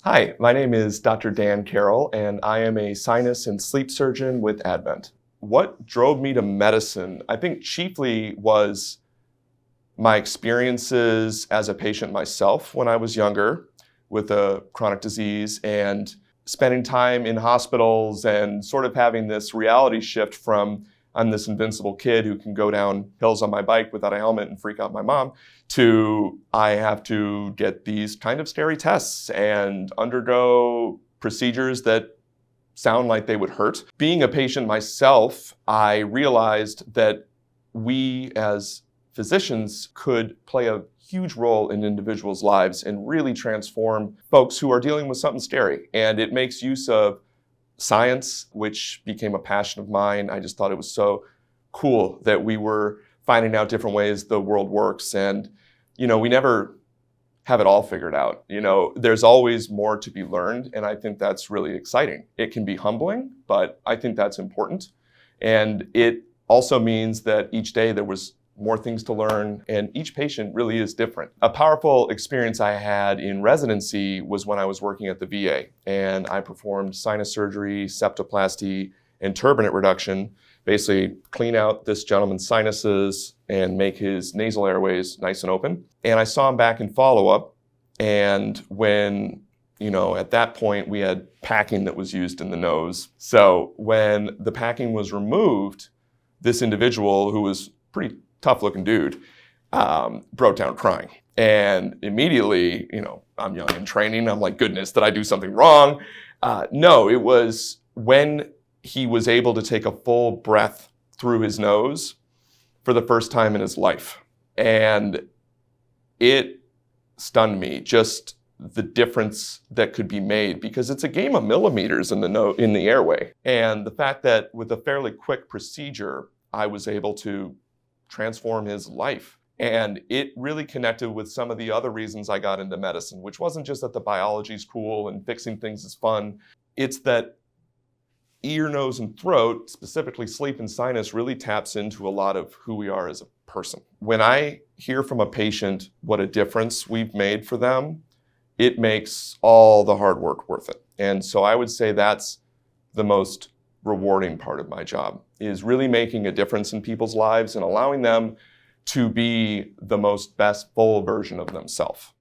Hi, my name is Dr. Dan Carroll, and I am a sinus and sleep surgeon with Advent. What drove me to medicine, I think chiefly was my experiences as a patient myself when I was younger with a chronic disease and spending time in hospitals and sort of having this reality shift from I'm this invincible kid who can go down hills on my bike without a helmet and freak out my mom, to I have to get these kind of scary tests and undergo procedures that sound like they would hurt. Being a patient myself, I realized that we as physicians could play a huge role in individuals' lives and really transform folks who are dealing with something scary. And it makes use of science, which became a passion of mine. I just thought it was so cool that we were finding out different ways the world works. And, we never have it all figured out. There's always more to be learned. And I think that's really exciting. It can be humbling, but I think that's important. And it also means that each day there was more things to learn, and each patient really is different. A powerful experience I had in residency was when I was working at the VA, and I performed sinus surgery, septoplasty, and turbinate reduction, basically clean out this gentleman's sinuses and make his nasal airways nice and open. And I saw him back in follow-up, and when at that point, we had packing that was used in the nose. So when the packing was removed, this individual, who was pretty tough-looking dude, broke down crying. And immediately, I'm young in training. I'm like, goodness, did I do something wrong? No, it was when he was able to take a full breath through his nose for the first time in his life. And it stunned me, just the difference that could be made, because it's a game of millimeters in the airway. And the fact that with a fairly quick procedure, I was able to transform his life. And it really connected with some of the other reasons I got into medicine, which wasn't just that the biology's cool and fixing things is fun. It's that ear, nose, and throat, specifically sleep and sinus, really taps into a lot of who we are as a person. When I hear from a patient what a difference we've made for them, it makes all the hard work worth it. And so I would say that's the most rewarding part of my job, is really making a difference in people's lives and allowing them to be the most best full version of themselves.